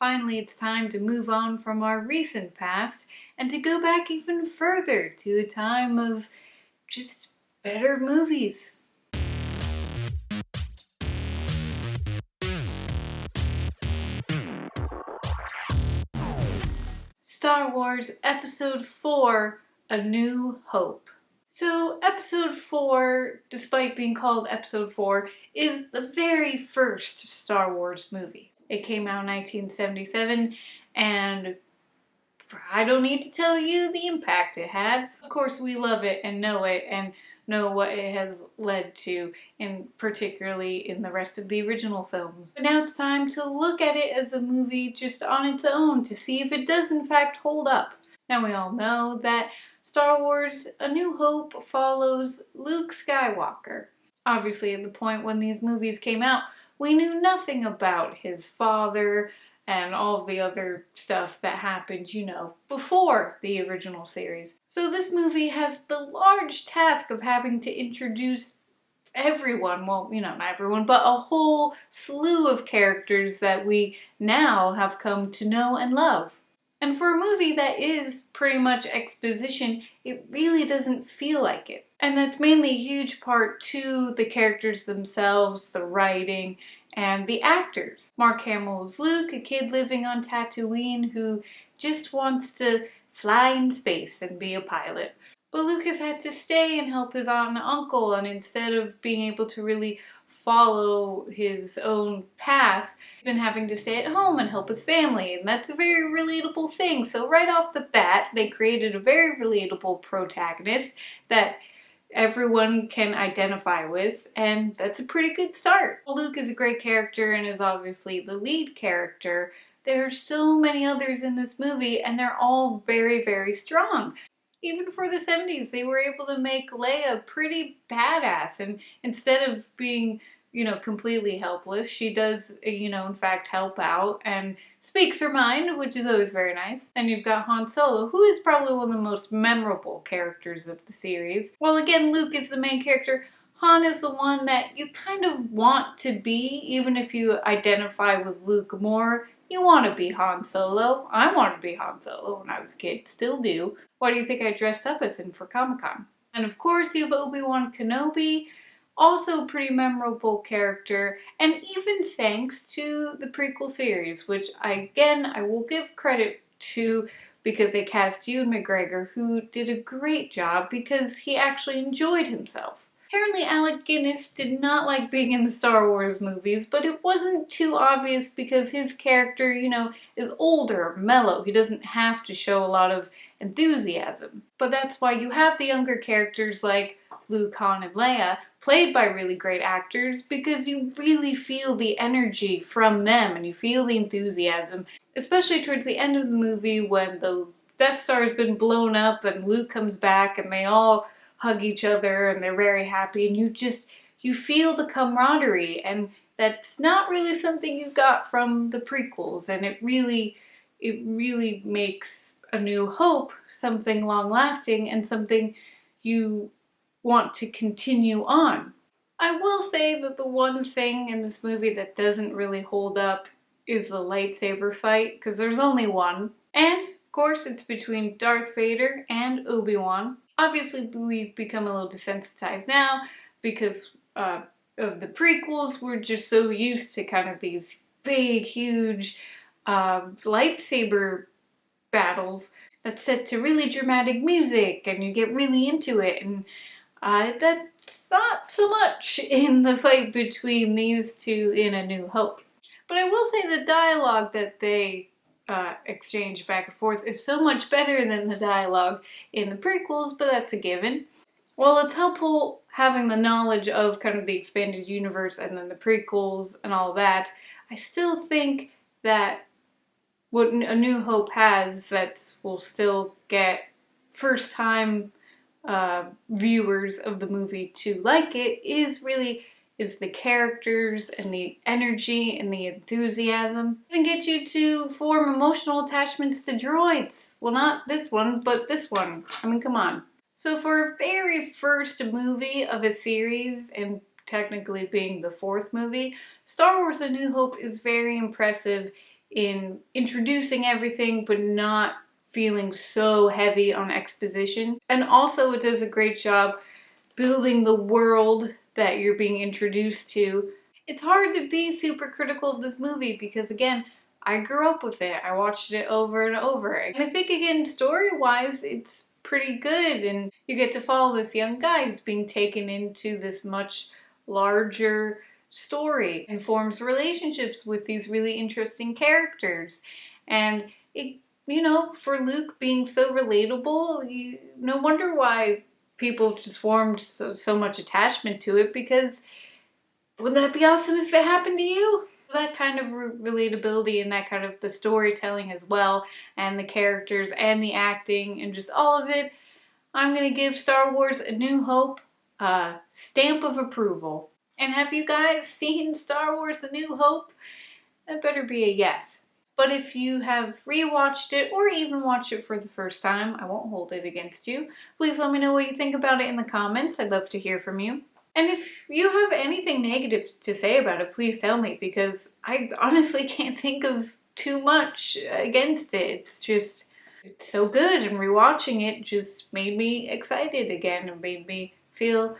Finally, it's time to move on from our recent past and to go back even further to a time of just better movies. Star Wars Episode 4, A New Hope. So, Episode 4, despite being called Episode 4, is the very first Star Wars movie. It came out in 1977, and I don't need to tell you the impact it had. Of course, we love it and know what it has led to, and particularly in the rest of the original films. But now it's time to look at it as a movie just on its own to see if it does in fact hold up. Now we all know that Star Wars A New Hope follows Luke Skywalker. Obviously, at the point when these movies came out, we knew nothing about his father and all of the other stuff that happened, before the original series. So this movie has the large task of having to introduce everyone, well, not everyone, but a whole slew of characters that we now have come to know and love. And for a movie that is pretty much exposition, it really doesn't feel like it. And that's mainly a huge part to the characters themselves, the writing, and the actors. Mark Hamill is Luke, a kid living on Tatooine who just wants to fly in space and be a pilot. But Luke has had to stay and help his aunt and uncle, and instead of being able to really follow his own path, he's been having to stay at home and help his family, and that's a very relatable thing. So right off the bat, they created a very relatable protagonist that everyone can identify with, and that's a pretty good start. Luke is a great character and is obviously the lead character. There are so many others in this movie, and they're all very, very strong. Even for the 70s, they were able to make Leia pretty badass, and instead of being completely helpless, she does, in fact help out and speaks her mind, which is always very nice. And you've got Han Solo, who is probably one of the most memorable characters of the series. While again, Luke is the main character, Han is the one that you kind of want to be, even if you identify with Luke more. You want to be Han Solo. I wanted to be Han Solo when I was a kid, still do. What do you think I dressed up as him for Comic-Con? And of course, you have Obi-Wan Kenobi, also a pretty memorable character, and even thanks to the prequel series, which I will give credit to because they cast Ewan McGregor, who did a great job because he actually enjoyed himself. Apparently Alec Guinness did not like being in the Star Wars movies, but it wasn't too obvious because his character, is older, mellow. He doesn't have to show a lot of enthusiasm. But that's why you have the younger characters like Luke, Han, and Leia, played by really great actors, because you really feel the energy from them and you feel the enthusiasm, especially towards the end of the movie when the Death Star has been blown up and Luke comes back and they all hug each other and they're very happy, and you feel the camaraderie, and that's not really something you got from the prequels, and it really makes A New Hope something long-lasting and something you want to continue on. I will say that the one thing in this movie that doesn't really hold up is the lightsaber fight, because there's only one. And of course, it's between Darth Vader and Obi-Wan. Obviously, we've become a little desensitized now because of the prequels. We're just so used to kind of these big, huge lightsaber battles that's set to really dramatic music, and you get really into it. And that's not so much in the fight between these two in A New Hope. But I will say the dialogue that they exchange back and forth is so much better than the dialogue in the prequels, but that's a given. While it's helpful having the knowledge of kind of the expanded universe and then the prequels and all that, I still think that what A New Hope has that will still get first-time viewers of the movie to like it is the characters and the energy and the enthusiasm. Even get you to form emotional attachments to droids. Well, not this one, but this one. I mean, come on. So for a very first movie of a series, and technically being the fourth movie, Star Wars A New Hope is very impressive in introducing everything but not feeling so heavy on exposition. And also it does a great job building the world that you're being introduced to. It's hard to be super critical of this movie because, again, I grew up with it. I watched it over and over. And I think, again, story-wise, it's pretty good. And you get to follow this young guy who's being taken into this much larger story and forms relationships with these really interesting characters. And it, you know, for Luke being so relatable, no wonder why people just formed so much attachment to it, because wouldn't that be awesome if it happened to you? That kind of relatability and that kind of the storytelling as well, and the characters and the acting and just all of it, I'm gonna give Star Wars A New Hope a stamp of approval. And have you guys seen Star Wars A New Hope? That better be a yes. But if you have rewatched it or even watched it for the first time, I won't hold it against you. Please let me know what you think about it in the comments. I'd love to hear from you. And if you have anything negative to say about it, please tell me, because I honestly can't think of too much against it. It's just, it's so good, and rewatching it just made me excited again and made me feel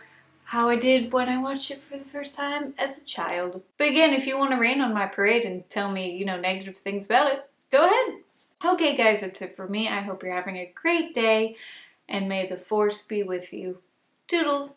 how I did when I watched it for the first time as a child. But again, if you want to rain on my parade and tell me, negative things about it, go ahead. Okay guys, that's it for me. I hope you're having a great day, and may the force be with you. Toodles!